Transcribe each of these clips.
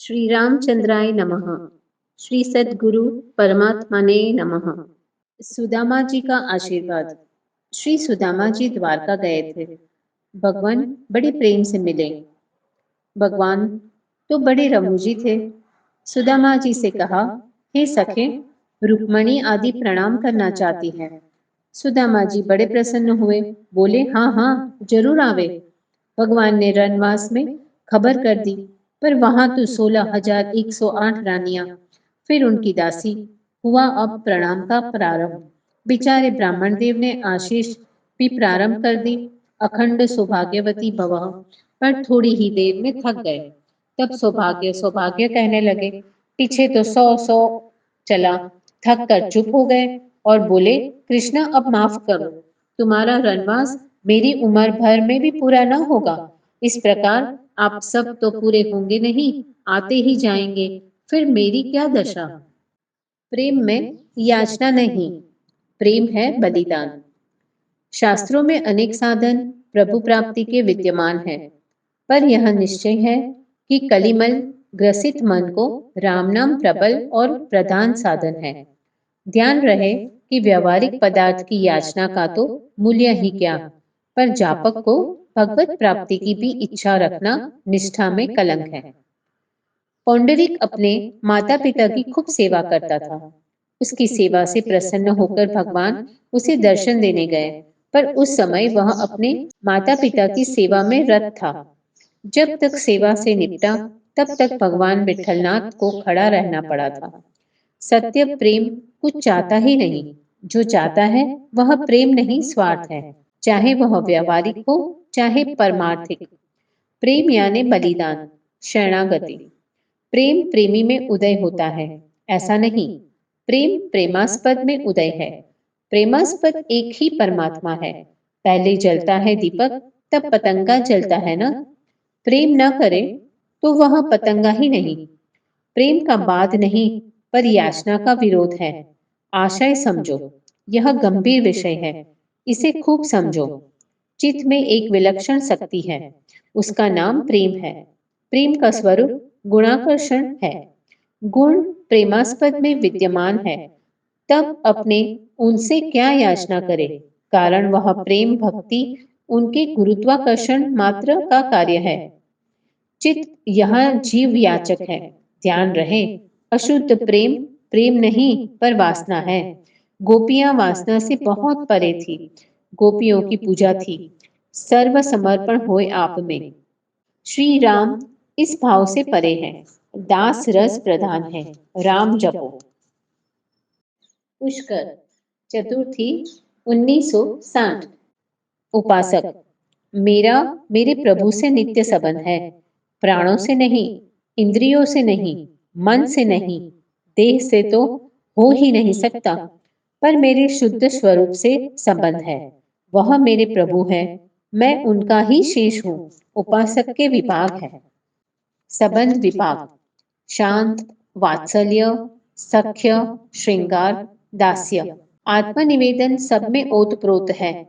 श्री रामचंद्राय नमः। श्री सद्गुरु परमात्मने नमः। सुदामा जी का आशीर्वाद। श्री सुदामा जी द्वारका गए थे। भगवान बड़े प्रेम से मिले। भगवान तो बड़े रमूजी थे। सुदामा जी से कहा, हे सखे, रुक्मणी आदि प्रणाम करना चाहती है। सुदामा जी बड़े प्रसन्न हुए, बोले, हाँ हाँ, जरूर आवे। भगवान ने रणवास में खबर कर दी, पर वहां तो 16,108 रानियां, फिर उनकी दासी। हुआ अब प्रणाम का प्रारंभ। बेचारे ब्राह्मण देव ने आशीष भी प्रारंभ कर दी। अखंड सौभाग्यवती भव, पर थोड़ी ही देर में थक गए। तब सौभाग्य सौभाग्य कहने लगे। पीछे तो 100 चला, थक कर चुप हो गए और बोले, कृष्णा अब माफ करो, तुम्हारा रणवास मेरी उम्र भर में भी पूरा न होगा। इस प्रकार आप सब तो पूरे होंगे नहीं, आते ही जाएंगे, फिर मेरी क्या दशा। प्रेम में याचना नहीं, प्रेम है बलिदान। शास्त्रों में अनेक साधन प्रभु प्राप्ति के विद्यमान हैं, पर यह निश्चय है कि कलिमल ग्रसित मन को राम नाम प्रबल और प्रधान साधन है। ध्यान रहे कि व्यवहारिक पदार्थ की याचना का तो मूल्य ही क्या, पर जापक को भगवत प्राप्ति की भी इच्छा रखना निष्ठा में कलंक है। पौंडरिक अपने माता पिता की खूब सेवा करता था। उसकी सेवा से प्रसन्न होकर भगवान उसे दर्शन देने गए, पर उस समय वह अपने माता पिता की सेवा में रत था। जब तक सेवा से निपटा, तब तक भगवान विठलनाथ को खड़ा रहना पड़ा था। सत्य प्रेम कुछ चाहता ही नहीं। जो चाहता है वह प्रेम नहीं, स्वार्थ है, चाहे वह व्यवहारिक हो चाहे परमार्थिक। प्रेम यानी बलिदान, शरणागति। प्रेम प्रेमी में उदय होता है, ऐसा नहीं। प्रेम प्रेमास्पद में उदय है। प्रेमास्पद एक ही परमात्मा है। पहले जलता है दीपक, तब पतंगा जलता है ना। प्रेम न करे तो वह पतंगा ही नहीं। प्रेम का बाद नहीं, पर याचना का विरोध है। आशय समझो, यह गंभीर विषय है, इसे खूब समझो। चित्त में एक विलक्षण शक्ति है, उसका नाम प्रेम है। प्रेम का स्वरूप गुणाकर्षण है। गुण प्रेमास्पद में विद्यमान है, तब अपने उनसे क्या याचना करे, कारण वह प्रेम भक्ति उनके गुरुत्वाकर्षण मात्र का कार्य है। चित्त यहाँ जीव याचक है। ध्यान रहे, अशुद्ध प्रेम प्रेम नहीं, पर वासना है। गोपियां वासना से बहुत परे थी। गोपियों की पूजा थी, सर्व समर्पण होए आप में। श्री राम इस भाव से परे हैं, दास रस प्रधान है। राम जपो। पुष्कर चतुर्थी 1960। उपासक, मेरा मेरे प्रभु से नित्य संबंध है। प्राणों से नहीं, इंद्रियों से नहीं, मन से नहीं, देह से तो हो ही नहीं सकता, पर मेरे शुद्ध स्वरूप से संबंध है। वह मेरे प्रभु है, मैं उनका ही शेष हूँ। उपासक के विभाग है। संबंध विभाग: शांत, वात्सल्य, सख्य, श्रृंगार, दास्य। आत्मनिवेदन सब में ओतप्रोत है।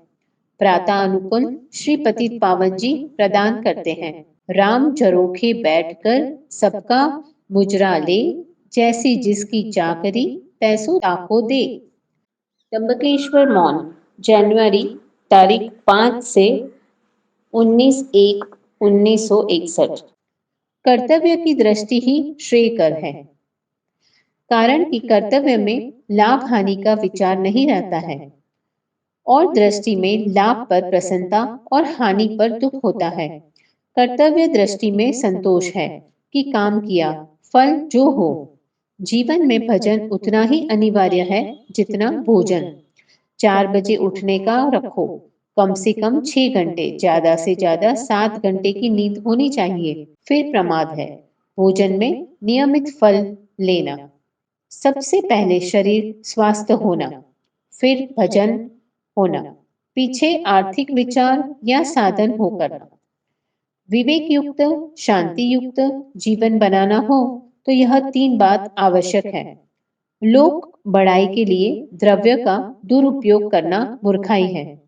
प्रातः अनुकूल श्रीपति पावन जी प्रदान करते हैं। राम झरोखे बैठकर सबका मुजरा ले, जैसी जिसकी चाकरी पैसों ताको दे। त्र्यंबकेश्वर मौन, जनवरी तारीख 5 से 19/1/1961। कर्तव्य की दृष्टि ही श्रेयकर है, कारण कि कर्तव्य में लाभ हानि का विचार नहीं रहता है, और दृष्टि में लाभ पर प्रसन्नता और हानि पर दुख होता है। कर्तव्य दृष्टि में संतोष है कि काम किया, फल जो हो। जीवन में भजन उतना ही अनिवार्य है जितना भोजन। 4 बजे उठने का रखो, कम से कम 6 घंटे, ज्यादा से ज्यादा 7 घंटे की नींद होनी चाहिए, फिर प्रमाद है। भोजन में नियमित फल लेना। सबसे पहले शरीर स्वस्थ होना, फिर भजन होना, पीछे आर्थिक विचार या साधन होकर। विवेक युक्त, शांति युक्त जीवन बनाना हो तो यह 3 बात आवश्यक है। लोक बढ़ाई के लिए द्रव्य का दुरुपयोग करना मूर्खाई है।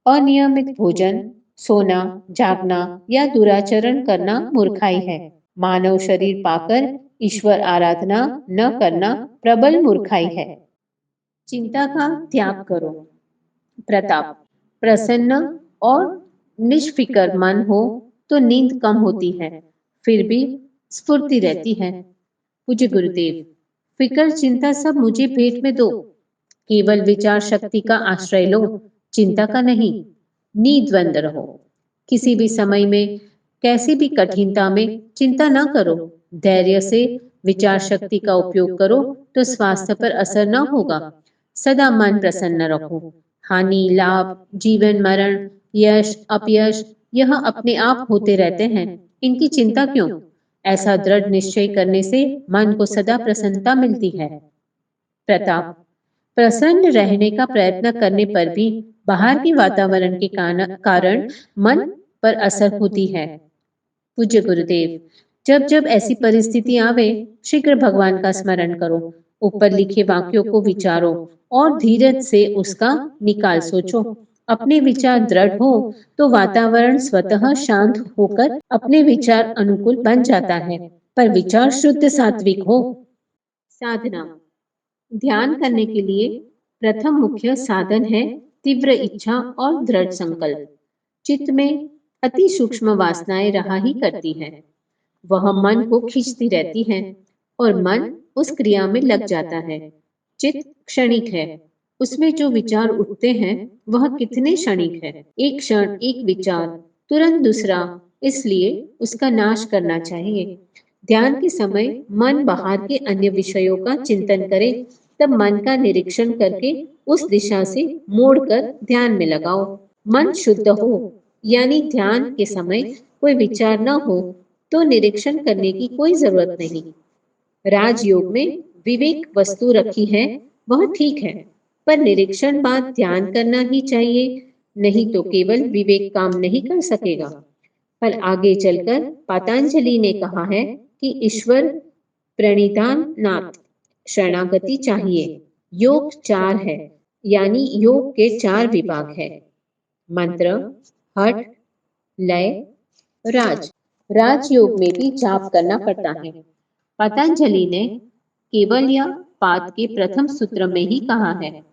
अनियमित भोजन, सोना, जागना या दुराचरण करना मूर्खाई है। मानव शरीर पाकर ईश्वर आराधना न करना प्रबल मूर्खाई है। चिंता का त्याग करो। प्रताप, प्रसन्न और निष्फिकर मन हो तो नींद कम होती है, फिर भी स्फूर्ति रहती है। पूज्य गुरुदेव, फिकर चिंता सब मुझे भेंट में दो। केवल विचार शक्ति का आश्रय लो, चिंता का नहीं। निद्वंद रहो। किसी भी समय में, कैसी भी कठिनता में चिंता न करो। धैर्य से विचार शक्ति का उपयोग करो तो स्वास्थ्य पर असर न होगा। सदा मन प्रसन्न रखो। हानि लाभ, जीवन मरण, यश अपयश, यह अपने आप होते रहते हैं, इनकी चिंता क्यों? ऐसा दृढ़ निश्चय करने से मन को सदा प्रसन्नता मिलती है। प्रताप, प्रसन्न रहने का प्रयत्न करने पर भी बाहर के वातावरण के कारण मन पर असर होती है। पूज्य गुरुदेव, जब जब ऐसी परिस्थिति आवे, शीघ्र भगवान का स्मरण करो, ऊपर लिखे वाक्यों को विचारो और धीरज से उसका निकाल सोचो। अपने विचार दृढ़ हो तो वातावरण स्वतः शांत होकर अपने विचार अनुकूल बन जाता है, पर विचार शुद्ध सात्विक हो। साधना, ध्यान करने के लिए प्रथम मुख्य साधन है तीव्र इच्छा और दृढ़ संकल्प। चित्त में अति सूक्ष्म वासनाएं रहा ही करती हैं। वह मन को खींचती रहती हैं और मन उस क्रिया में लग जाता है। चित्त क्षणिक है, उसमें जो विचार उठते हैं वह कितने क्षणिक है। एक क्षण एक विचार, तुरंत दूसरा, इसलिए उसका नाश करना चाहिए। ध्यान के समय मन बाहर के अन्य विषयों का चिंतन करे, तब मन का निरीक्षण करके उस दिशा से मोड़कर ध्यान में लगाओ। मन शुद्ध हो, यानी ध्यान के समय कोई विचार न हो, तो निरीक्षण करने की कोई जरूरत नहीं। राजयोग में विवेक वस्तु रखी है, वह ठीक है, पर निरीक्षण बाद ध्यान करना ही चाहिए, नहीं तो केवल विवेक काम नहीं कर सकेगा। पर आगे चलकर पतंजलि ने कहा है कि ईश्वर प्रणिधान नाथ, शरणागति चाहिए। योग 4 है, यानी योग के 4 विभाग है। मंत्र, हठ, लय, राज। राजयोग में भी जाप करना पड़ता है। पतंजलि ने केवल या पाद के प्रथम सूत्र में ही कहा है,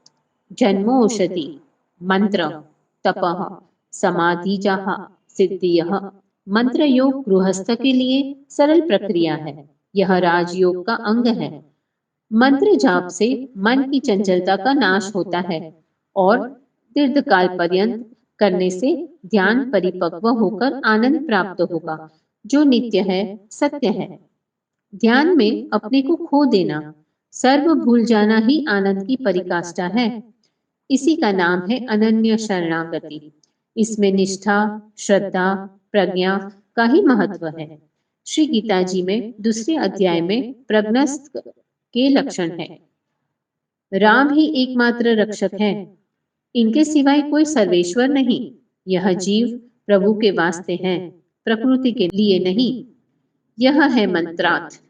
जन्मोषधि, मंत्र, तपः, समाधिजः, सिद्धियः। मंत्र योग गृहस्थ के लिए सरल प्रक्रिया है, यह राजयोग का अंग है। मंत्र जाप से मन की चंचलता का नाश होता है और दीर्घकाल पर्यंत करने से ध्यान परिपक्व होकर आनंद प्राप्त होगा, जो नित्य है, सत्य है। ध्यान में अपने को खो देना, सर्व भूल जाना ही आनंद की परिकाष्ठा है। इसी का नाम है अनन्य शरणागति। इसमें निष्ठा, श्रद्धा, प्रज्ञा का ही महत्व है। श्री गीता जी में दूसरे अध्याय में प्रज्ञस्थ के लक्षण है। राम ही एकमात्र रक्षक है, इनके सिवाय कोई सर्वेश्वर नहीं। यह जीव प्रभु के वास्ते हैं, प्रकृति के लिए नहीं। यह है मंत्रार्थ।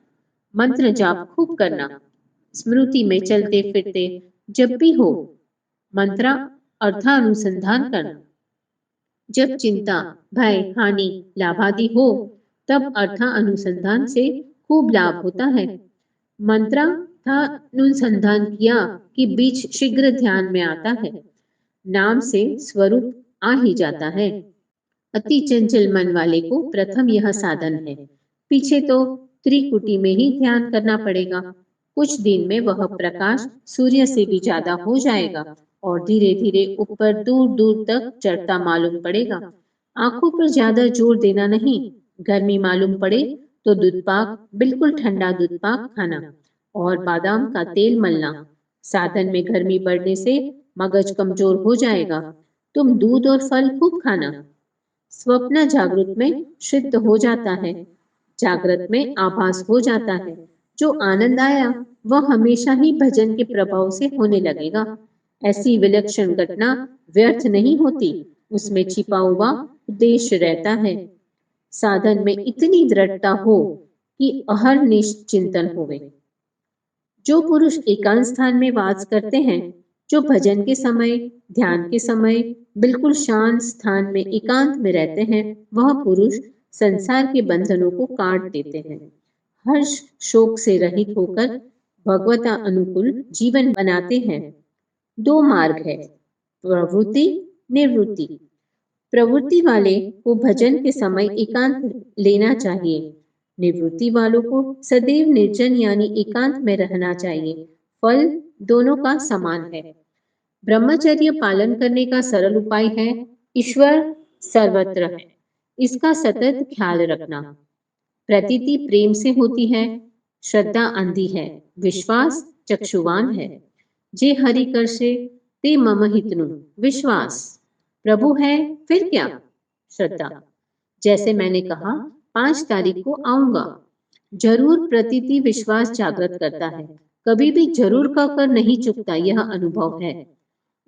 मंत्र जाप खूब करना, स्मृति में चलते फिरते जब भी हो मंत्र अर्थानुसंधान करना। जब चिंता, भय, हानि, लाभादि हो, तब अर्थानुसंधान से खूब लाभ होता है। मंत्रानुसंधान किया कि बीज शीघ्र ध्यान में आता है, नाम से स्वरूप आ ही जाता है। अति चंचल मन वाले को प्रथम यह साधन है, पीछे तो त्रिकुटी में ही ध्यान करना पड़ेगा। कुछ दिन में वह प्रकाश सूर्य से भी ज्यादा हो जाएगा और धीरे धीरे ऊपर दूर दूर तक चढ़ता मालूम पड़ेगा। आंखों पर ज्यादा जोर देना नहीं। गर्मी मालूम पड़े तो दूध पाक, बिल्कुल ठंडा दूध पाक खाना और बादाम का तेल मलना। साधन में गर्मी बढ़ने से मगज कमजोर हो जाएगा। तुम दूध और फल खूब खाना। स्वप्न जागृत में सिद्ध हो जाता है, जागृत में आभास हो जाता है। जो आनंद आया वह हमेशा ही भजन के प्रभाव से होने लगेगा। ऐसी विलक्षण घटना व्यर्थ नहीं होती, उसमें छिपा हुआ उद्देश्य रहता है। साधन में इतनी दृढ़ता हो कि अहर्निश चिंतन होवे। जो पुरुष एकांत स्थान में वास करते हैं, जो भजन के समय, ध्यान के समय बिल्कुल शांत स्थान में एकांत में रहते हैं, वह पुरुष संसार के बंधनों को काट देते हैं। हर्ष शोक से रहित होकर भगवता अनुकूल जीवन बनाते हैं। दो मार्ग है, प्रवृत्ति निवृत्ति। प्रवृत्ति वाले को भजन के समय एकांत लेना चाहिए। निवृत्ति वालों को सदैव निर्जन यानी एकांत में रहना चाहिए। फल दोनों का समान है। ब्रह्मचर्य पालन करने का सरल उपाय है, ईश्वर सर्वत्र है, इसका सतत ख्याल रखना। प्रतीति प्रेम से होती है, श्रद्धा अंधी है, विश्वास चक्षुवान है। जे हरि कर से ते मम हितनु। विश्वास प्रभु है, फिर क्या? श्रद्धा, जैसे मैंने कहा 5 तारीख को आऊंगा। जरूर प्रतीति विश्वास जागृत करता है, कभी भी जरूर कहकर नहीं चुकता, यह अनुभव है।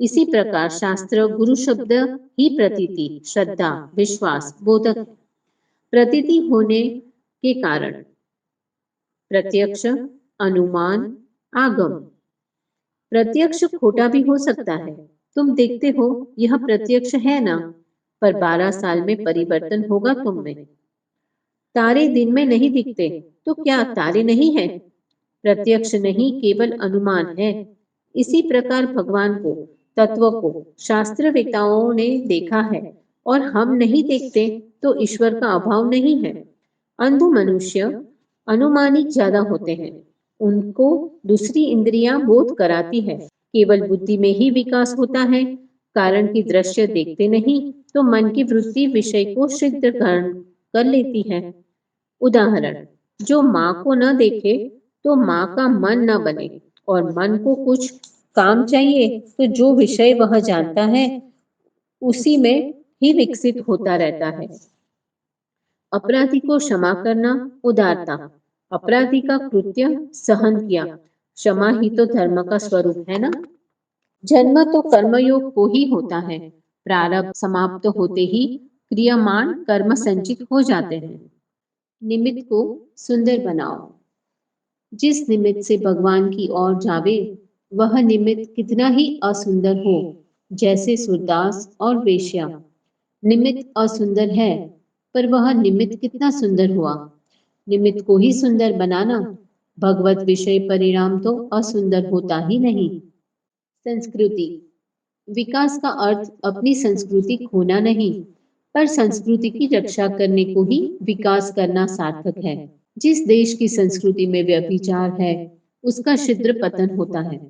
इसी प्रकार शास्त्र गुरु शब्द ही प्रतीति, श्रद्धा, विश्वास बोधक है। प्रतीति होने के कारण प्रत्यक्ष, अनुमान, आगम। प्रत्यक्ष खोटा भी हो सकता है। तुम देखते हो यह प्रत्यक्ष है ना, पर 12 साल में परिवर्तन होगा तुम में। तारे दिन में नहीं दिखते, तो क्या तारे नहीं है? प्रत्यक्ष नहीं, केवल अनुमान है। इसी प्रकार भगवान को, तत्व को शास्त्रवेताओं ने देखा है और हम नहीं देखते, तो ईश्वर का अभाव नहीं है। अंध मनुष्य अनुमानिक ज्यादा होते हैं, उनको दूसरी इंद्रियां बोध कराती है। केवल बुद्धि में ही विकास होता है, कारण की दृश्य देखते नहीं, तो मन की वृत्ति विषय को सिद्ध कर लेती है। उदाहरण, जो माँ को न देखे तो माँ का मन न बने, और मन को कुछ काम चाहिए तो जो विषय वह जानता है उसी में ही विकसित होता रहता है। अपराधी को क्षमा करना उदारता। अपराधी का कृत्य सहन किया, क्षमा ही तो धर्म का स्वरूप है ना। जन्म तो कर्मयोग को ही होता है, प्रारब्ध समाप्त होते ही क्रियामान कर्म संचित हो जाते हैं। निमित्त को सुंदर बनाओ। जिस निमित्त से भगवान की ओर जावे, वह निमित्त कितना ही असुंदर हो, जैसे सुरदास और वेश्या। निमित्त असुंदर है, पर वह निमित्त कितना सुंदर हुआ। निमित्त को ही सुंदर बनाना, भगवत विषय परिणाम तो असुंदर होता ही नहीं। संस्कृति। विकास का अर्थ अपनी संस्कृति खोना नहीं, पर संस्कृति की रक्षा करने को ही विकास करना सार्थक है। जिस देश की संस्कृति में व्यभिचार है, उसका शीघ्र पतन होता है।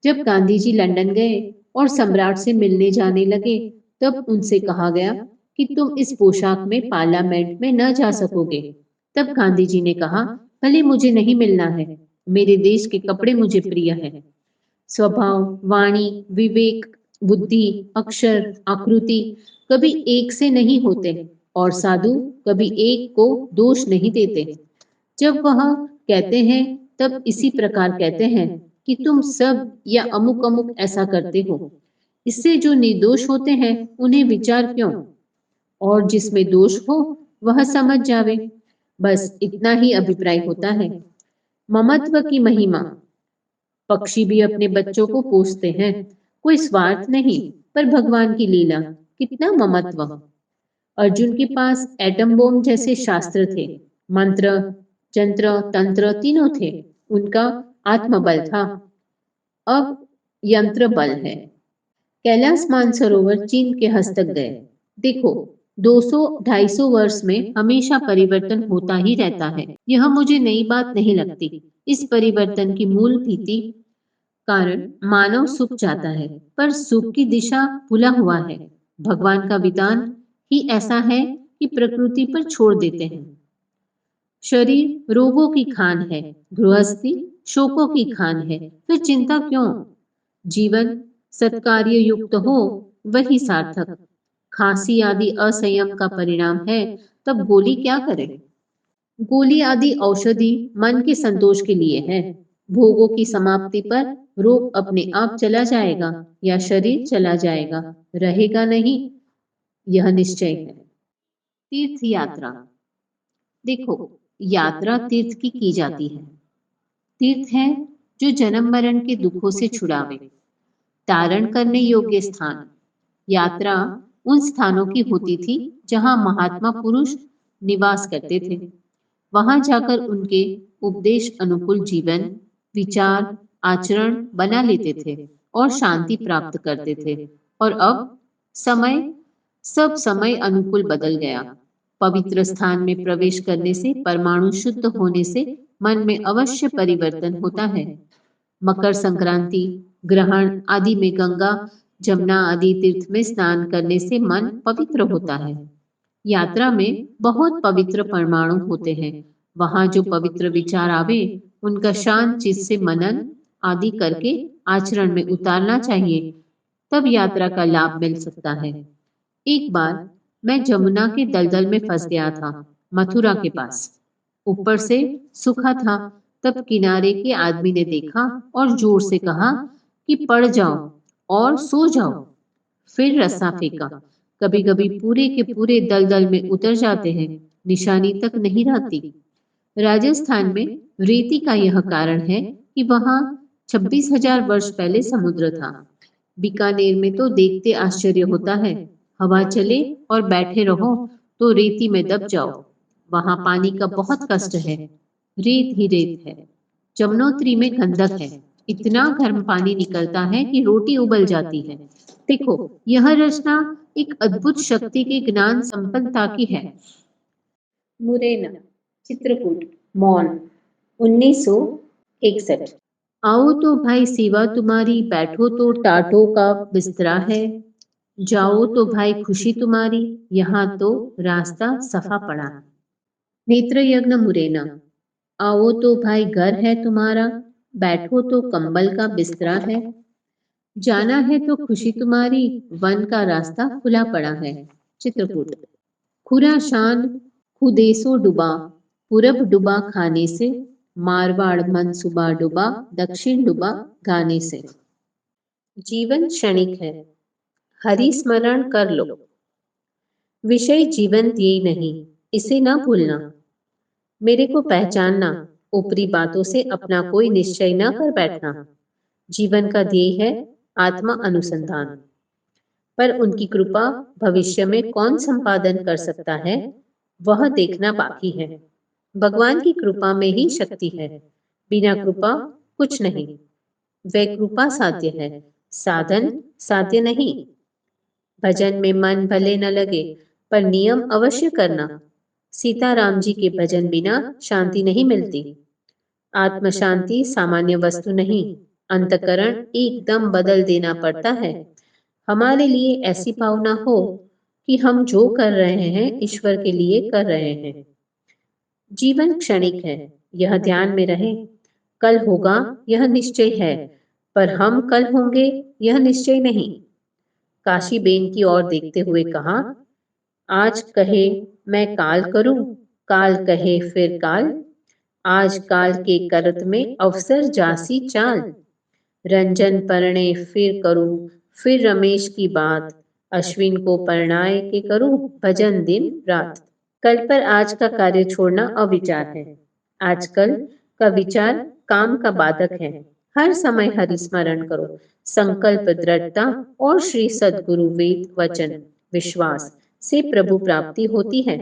जब गांधी जी लंदन गए और सम्राट से मिलने जाने लगे, तब उनसे कहा गया कि तुम इस पोशाक में पार्लियामेंट में न जा सकोगे। तब गांधी जी ने कहा, भले मुझे नहीं मिलना है, मेरे देश के कपड़े मुझे प्रिय है। स्वभाव, वाणी, विवेक, बुद्धि, अक्षर, आकृति कभी एक से नहीं होते, और साधु कभी एक को दोष नहीं देते। जब वह कहते हैं तब इसी प्रकार कहते हैं कि तुम सब या अमुक अमुक ऐसा करते हो। इससे जो निर्दोष होते हैं उन्हें विचार क्यों, और जिसमें दोष हो वह समझ जावे। बस इतना ही अभिप्राय होता है। ममत्व की महिमा। पक्षी भी अपने बच्चों को पोसते हैं, कोई स्वार्थ नहीं, पर भगवान की लीला, कितना ममत्व। अर्जुन के पास एटम बम जैसे शास्त्र थे, मंत्र, जंत्र, तंत्र तीनों थे, उनका आत्मबल था। अब यंत्र बल है। कैलाश मानसरोवर चीन के हस्तक गए। देखो, 200-250 वर्ष में हमेशा परिवर्तन होता ही रहता है। यह मुझे नई बात नहीं लगती। इस परिवर्तन की मूल भीति कारण मानव सुख चाहता है, पर सुख की दिशा भूला हुआ है। भगवान का विधान ही ऐसा है कि प्रकृति पर छोड़ देते हैं। शरीर रोगों की खान है, गृहस्थी शोकों की खान है, फिर चिंता क्यों? जीवन सत्कार्य युक्त हो वही सार्थक। खांसी आदि असंयम का परिणाम है, तब गोली क्या करे? गोली आदि औषधि मन के संतोष के लिए है। भोगों की समाप्ति पर रोग अपने आप चला जाएगा या शरीर चला जाएगा, रहेगा नहीं, यह निश्चय है। तीर्थ यात्रा। देखो, यात्रा तीर्थ की जाती है। तीर्थ है जो जन्म मरण के दुखों से छुड़ावे, तारण करने योग्य स्थान। यात्रा उन स्थानों की होती थी जहां महात्मा पुरुष निवास करते थे। वहां जाकर उनके उपदेश अनुकूल जीवन, विचार, आचरण बना लेते थे और शांति प्राप्त करते थे। और अब समय सब समय अनुकूल बदल गया। पवित्र स्थान में प्रवेश करने से, परमाणु शुद्ध होने से मन में अवश्य परिवर्तन होता है। मकर संक्रांति, ग्रहण आदि में गंगा, जमुना आदि तीर्थ में स्नान करने से मन पवित्र होता है। यात्रा में बहुत पवित्र परमाणु होते हैं। वहां जो पवित्र विचार आवे, उनका शांत चित्त से मनन आदि करके आचरण में उतारना चाहिए, तब यात्रा का लाभ मिल सकता है। एक बार मैं जमुना के दलदल में फंस गया था, मथुरा के पास। ऊपर से सूखा था। तब किनारे के आदमी ने देखा और जोर से कहा कि पड़ जाओ और सो जाओ। फिर रस्सा फेंका। कभी कभी पूरे के पूरे दलदल में उतर जाते हैं, निशानी तक नहीं रहती। राजस्थान में रेती का यह कारण है कि वहां 26,000 वर्ष पहले समुद्र था। बीकानेर में तो देखते आश्चर्य होता है। हवा चले और बैठे रहो तो रेती में दब जाओ। वहां पानी का बहुत कष्ट है, रेत ही रेत है। जमुनोत्री में गंधक है, इतना गर्म पानी निकलता है कि रोटी उबल जाती है। देखो, यह रचना एक अद्भुत शक्ति के ज्ञान संपन्नता की है। मुरैना, चित्रकूट, मौन, 1961। आओ तो भाई सेवा तुम्हारी, बैठो तो टाटों का बिस्तरा है। जाओ तो भाई खुशी तुम्हारी, यहाँ तो रास्ता सफा पड़ा। नेत्र यज्ञ, मुरैना। आओ तो भाई घर है तुम्हारा, बैठो तो कंबल का बिस्तरा है। जाना है तो खुशी तुम्हारी, वन का रास्ता खुला पड़ा है। चित्रकूट। खुराशान, खुदेसो डुबा, पूरब डुबा खाने से, मारवाड़ मन सुबह डुबा, दक्षिण डुबा गाने से। जीवन क्षणिक है, हरि स्मरण कर लो। विषय जीवन दिए नहीं, इसे न भूलना। मेरे को पहचानना, ऊपरी बातों से अपना कोई निश्चय न कर बैठना। जीवन का ध्येय है आत्मा अनुसंधान, पर उनकी कृपा भविष्य में कौन संपादन कर सकता है, वह देखना बाकी है। भगवान की कृपा में ही शक्ति है, बिना कृपा कुछ नहीं। वह कृपा साध्य है, साधन साध्य नहीं। भजन में मन भले न लगे, पर नियम अवश्य करना। सीताराम जी के भजन बिना शांति नहीं मिलती। आत्म शांति सामान्य वस्तु नहीं, अंतकरण एकदम बदल देना पड़ता है। हमारे लिए ऐसी भावना हो कि हम जो कर रहे हैं ईश्वर के लिए कर रहे हैं। जीवन क्षणिक है, यह ध्यान में रहे। कल होगा यह निश्चय है, पर हम कल होंगे यह निश्चय नहीं। काशी बेन की ओर देखते हुए कहा, आज कहे मैं काल करूं, काल कहे फिर काल। आज काल के करत में अवसर जासी चाल। रंजन परणे फिर करूं, फिर रमेश की बात। अश्विन को परणाए के करूं, भजन दिन रात। कल पर आज का कार्य छोड़ना अविचार है। आजकल का विचार काम का बाधक है। हर समय हरि स्मरण करो। संकल्प दृढ़ता और श्री सद्गुरु वेद वचन विश्वास से प्रभु प्राप्ति होती है।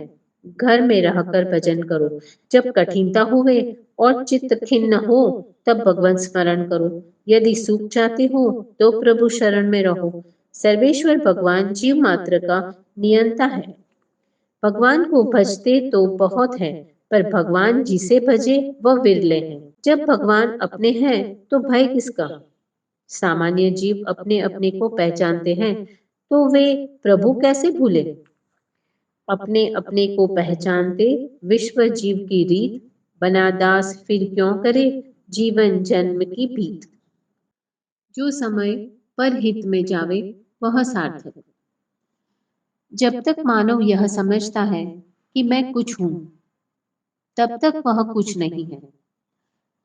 घर में रहकर भजन करो। जब कठिनता हुए और चित्त खिन्न हो, तब भगवान स्मरण करो। यदि सुख चाहते हो तो प्रभु शरण में रहो। सर्वेश्वर भगवान जीव मात्र का नियंता है। भगवान को भजते तो बहुत है, पर भगवान जिसे भजे वह विरले हैं। जब भगवान अपने हैं तो भय किसका। सामान्य जीव अपने अपने को पहचानते हैं, तो वे प्रभु कैसे भूले। अपने अपने को पहचानते विश्व जीव की रीत, बना दास फिर क्यों करे जीवन जन्म की भीत। जो समय पर हित में जावे वह सार्थक। जब तक मानव यह समझता है कि मैं कुछ हूं, तब तक वह कुछ नहीं है।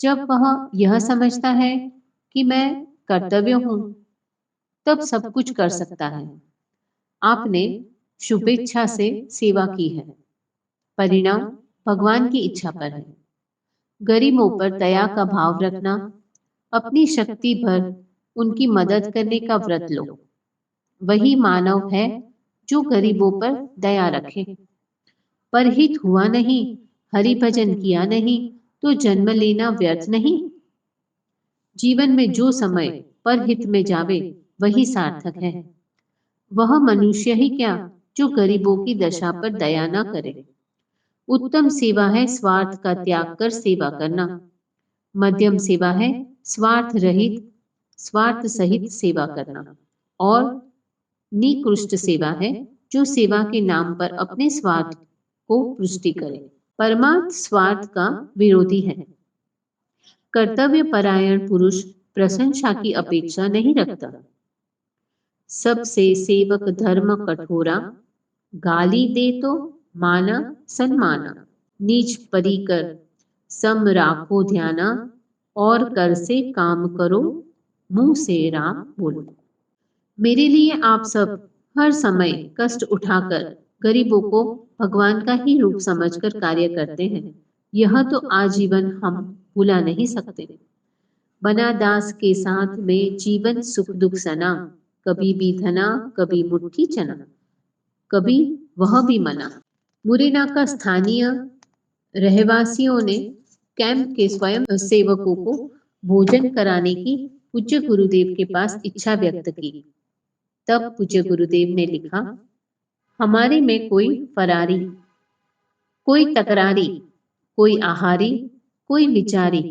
जब वह यह समझता है कि मैं कर्तव्य हूं, तब सब कुछ कर सकता है। आपने शुभेच्छा से सेवा की है, परिणाम भगवान की इच्छा पर है। गरीबों पर दया का भाव रखना, अपनी शक्ति भर उनकी मदद करने का व्रत लो। वही मानव है जो गरीबों पर दया रखे। पर हित हुआ नहीं, हरि भजन किया नहीं, तो जन्म लेना व्यर्थ नहीं। जीवन में जो समय पर हित में जावे वही सार्थक है। वह मनुष्य ही क्या जो गरीबों की दशा पर दया न करे। उत्तम सेवा है स्वार्थ का त्याग कर सेवा करना। मध्यम सेवा है स्वार्थ सहित सेवा करना। और निकृष्ट सेवा है जो सेवा के नाम पर अपने स्वार्थ को पुष्टि करे। परमार्थ स्वार्थ का विरोधी है। कर्तव्य परायण पुरुष प्रशंसा की अपेक्षा नहीं रखता। सबसे सेवक धर्म कठोरा, गाली दे तो माना सन्माना। नीच परिकर सम राखो ध्याना, और कर से काम करो मुंह से राम बोलो। मेरे लिए आप सब हर समय कष्ट उठाकर गरीबों को भगवान का ही रूप समझकर कार्य करते हैं। यह तो आजीवन हम भुला नहीं सकते। बना दास के साथ में जीवन सुख दुख सना, कभी भी धना कभी मुट्ठी चना, कभी वह भी मना। मुरैना का स्थानीय रहवासियों ने कैंप के स्वयं सेवकों को भोजन कराने की पूज्य गुरुदेव के पास इच्छा व्यक्त की। तब पूज्य गुरुदेव ने लिखा, हमारे में कोई फरारी, कोई तकरारी, कोई आहारी, कोई विचारी,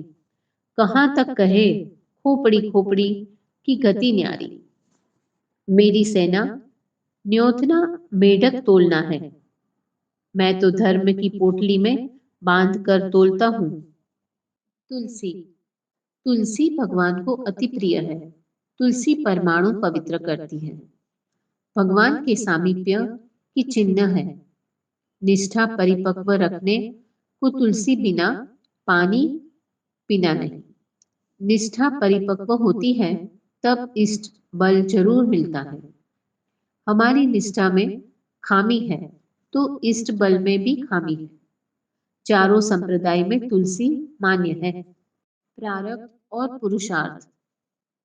कहाँ तक कहे खोपड़ी खोपड़ी की गति न्यारी। मेरी सेना न्योतना मेढक तोलना है, मैं तो धर्म की पोटली में बांध कर तोलता हूँ। तुलसी तुलसी भगवान को अति प्रिय है। तुलसी परमाणु पवित्र करती है। भगवान के सामीप्य की चिन्ह है। निष्ठा परिपक्व रखने को तुलसी बिना पानी पीना नहीं। निष्ठा परिपक्व होती है तब इष्ट बल जरूर मिलता है। हमारी निष्ठा में खामी है तो इष्ट बल में भी खामी है। चारों संप्रदाय में तुलसी मान्य है। प्रारब्ध और पुरुषार्थ।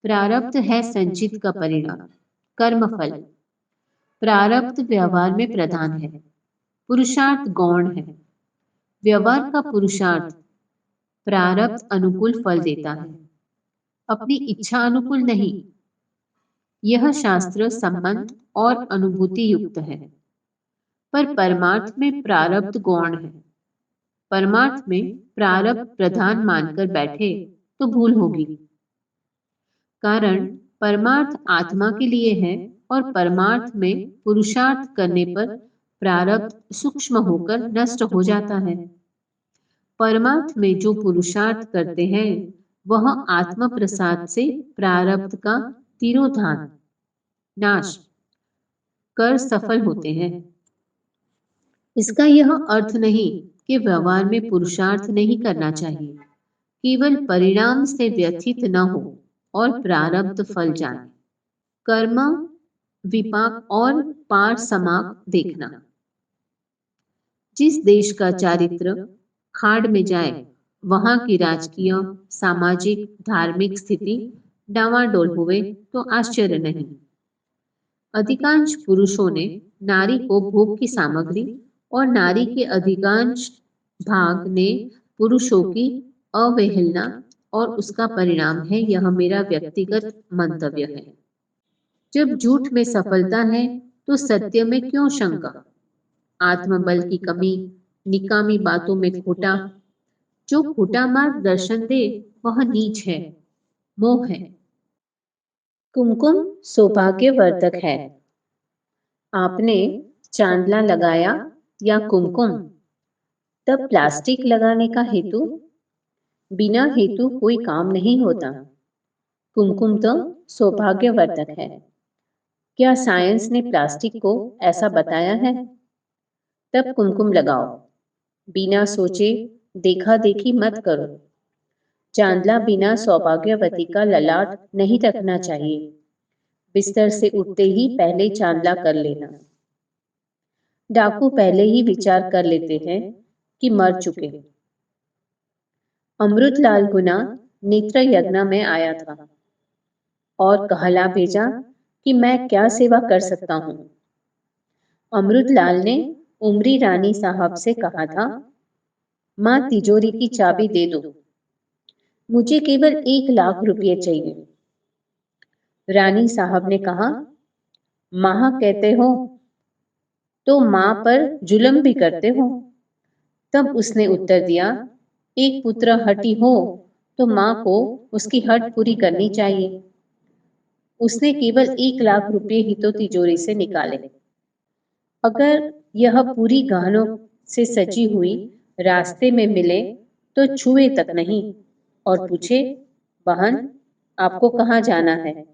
प्रारब्ध है संचित का परिणाम, कर्म फल। प्रारब्ध व्यवहार में प्रधान है, पुरुषार्थ गौण है। व्यवहार का पुरुषार्थ प्रारब्ध अनुकूल फल देता है, अपनी इच्छा अनुकूल नहीं। यह शास्त्र संबंध और अनुभूति युक्त है। पर परमार्थ में प्रारब्ध गौण है। परमार्थ में प्रारब्ध प्रधान मानकर बैठे तो भूल होगी। कारण परमार्थ आत्मा के लिए है और परमार्थ में पुरुषार्थ करने पर प्रारब्ध सूक्ष्म होकर नष्ट हो जाता है। परमार्थ में जो पुरुषार्थ करते हैं वह आत्म प्रसाद से प्रारब्ध का तिरोधान नाश कर सफल होते हैं। इसका यह अर्थ नहीं कि व्यवहार में पुरुषार्थ नहीं करना चाहिए, केवल परिणाम से व्यथित न हो और प्रारब्ध फल जाने। कर्म विपाक और पार समाक देखना। जिस देश का चारित्र खाड़ में जाए वहां की राजकीय सामाजिक धार्मिक स्थिति डावाडोल हुए तो आश्चर्य नहीं। अधिकांश पुरुषों ने नारी को भोग की सामग्री और नारी के अधिकांश भाग ने पुरुषों की अवहेलना और उसका परिणाम है। यह मेरा व्यक्तिगत मंतव्य है। जब झूठ में सफलता है तो सत्य में क्यों शंका। आत्मबल की कमी, निकामी बातों में खोटा। जो खोटा मार्गदर्शन दे वह नीच है, मोह है। कुमकुम सौभाग्यवर्धक है। आपने चांदला लगाया या कुमकुम, तब प्लास्टिक लगाने का हेतु। बिना हेतु कोई काम नहीं होता। कुमकुम तो सौभाग्यवर्धक है। क्या साइंस ने प्लास्टिक को ऐसा बताया है? तब कुमकुम लगाओ। बिना सोचे देखा देखी मत करो। चांदला बिना सौभाग्यवती का ललाट नहीं रखना चाहिए। बिस्तर से उठते ही पहले चांदला कर लेना। डाकू पहले ही विचार कर लेते हैं कि मर चुके। अमृतलाल गुना नेत्र यज्ञ में आया था और कहला भेजा कि मैं क्या सेवा कर सकता हूँ। अमृतलाल ने उमरी रानी साहब से कहा था, माँ तिजोरी की चाबी दे दो, मुझे केवल 1 लाख रुपए चाहिए। रानी साहब ने कहा, माँ कहते हो तो माँ पर जुल्म भी करते हो। तब उसने उत्तर दिया, एक पुत्र हठी हो तो माँ को उसकी हट पूरी करनी चाहिए। उसने केवल 1 लाख रुपए ही तो तिजोरी से निकाले। अगर यह पूरी गहनों से सजी हुई रास्ते में मिले तो छुए तक नहीं और पूछे, बहन आपको कहाँ जाना है,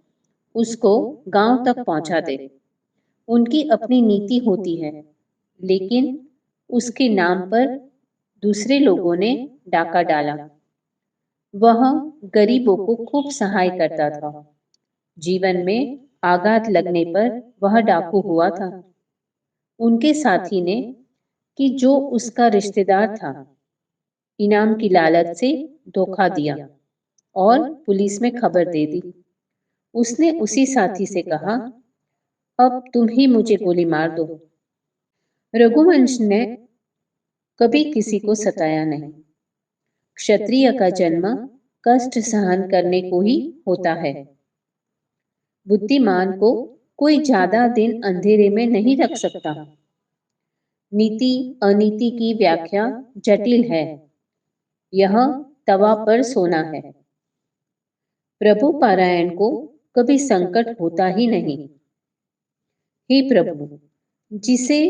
उसको गांव तक पहुंचा दे। उनकी अपनी नीति होती है, लेकिन उसके नाम पर दूसरे लोगों ने डाका डाला। वह गरीबों को खूब सहाय करता था। जीवन में आघात लगने पर वह डाकू हुआ था। उनके साथी ने, कि जो उसका रिश्तेदार था, इनाम की लालच से धोखा दिया और पुलिस में खबर दे दी। उसने उसी साथी से कहा, अब तुम ही मुझे गोली मार दो। रघुवंश ने कभी किसी को सताया नहीं। क्षत्रिय का जन्म कष्ट सहन करने को ही होता है। बुद्धिमान को कोई ज्यादा दिन अंधेरे में नहीं रख सकता। नीति अनीति की व्याख्या जटिल है। यह तवा पर सोना है। प्रभु पारायण को कभी संकट होता ही नहीं। हे प्रभु, जिसे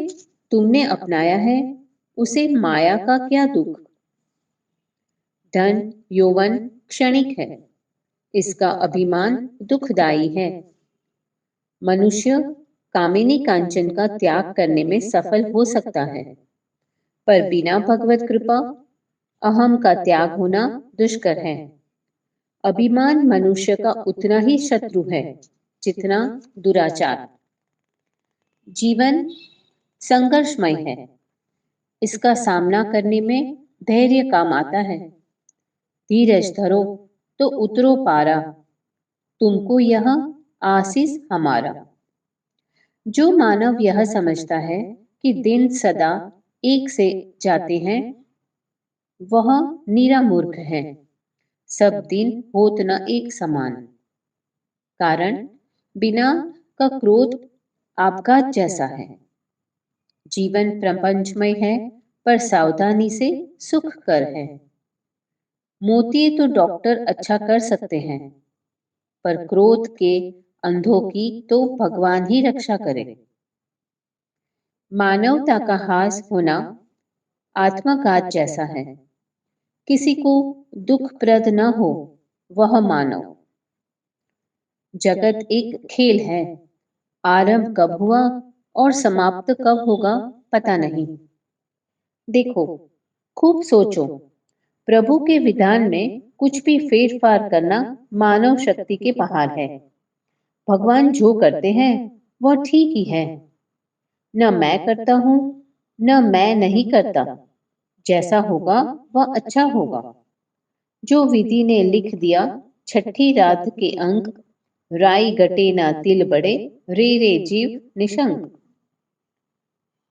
तुमने अपनाया है उसे माया का क्या दुख। धन यौवन क्षणिक है, इसका अभिमान दुखदाई है। मनुष्य कामिनी कांचन का त्याग करने में सफल हो सकता है, पर बिना भगवत कृपा अहम का त्याग होना दुष्कर है। अभिमान मनुष्य का उतना ही शत्रु है जितना दुराचार। जीवन संघर्षमय है, इसका सामना करने में धैर्य काम आता है। धीरज धरो तो उतरो पारा, तुमको यह आशीष हमारा। जो मानव यह समझता है कि दिन सदा एक से जाते हैं, वह नीरा मूर्ख है। सब दिन होत न एक समान। कारण बिना का क्रोध आपघात जैसा है। जीवन प्रपंचमय है, पर सावधानी से सुख कर है। मोती तो डॉक्टर अच्छा कर सकते हैं, पर क्रोध के अंधों की तो भगवान ही रक्षा करे। मानवता का हास होना आत्मघात जैसा है। किसी को दुखप्रद न हो वह मानव। जगत एक खेल है, आरंभ कब हुआ और समाप्त कब होगा पता नहीं। देखो, खूब सोचो, प्रभु के विधान में कुछ भी फेरफार करना मानव शक्ति के बाहर है। भगवान जो करते हैं वह ठीक ही है। न मैं करता हूँ, न मैं नहीं करता। जैसा होगा वह अच्छा होगा। जो विधि ने लिख दिया, छठी रात के अंक, राई गटे ना तिल बड़े, रे रे जीव निशंक।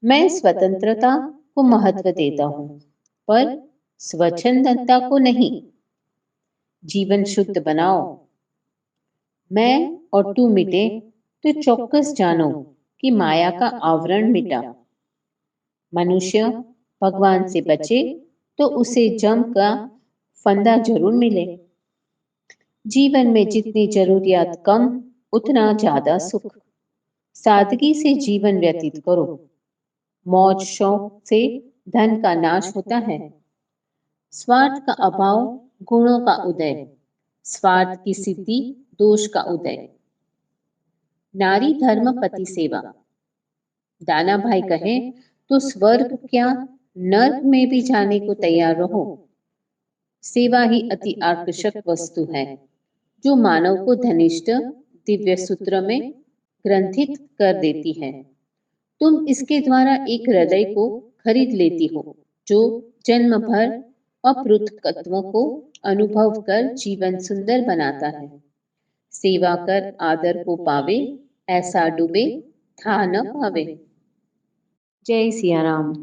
मैं स्वतंत्रता को महत्व देता हूँ, पर स्वच्छंदता को नहीं। जीवन शुद्ध बनाओ। मैं और तू मिटे तो चौकस जानो कि माया का आवरण मिटा। मनुष्य भगवान से बचे तो उसे जम का फंदा जरूर मिले। जीवन में जितनी जरूरियात कम, उतना ज्यादा सुख। सादगी से जीवन व्यतीत करो। मौज शौक से धन का नाश होता है। स्वार्थ का अभाव गुणों का उदय, स्वार्थ की सिद्धि दोष का उदय। नारी धर्म पति सेवा। दाना भाई कहे तो स्वर्ग क्या, नर्क में भी जाने को तैयार रहो। सेवा ही अति आकर्षक वस्तु है, जो मानव को धनिष्ठ दिव्य सूत्र में ग्रंथित कर देती है। तुम इसके द्वारा एक हृदय को खरीद लेती हो, जो जन्म भर अपृथकत्व को अनुभव कर जीवन सुंदर बनाता है। सेवा कर आदर को पावे, ऐसा डूबे था न पावे। जय सिया राम।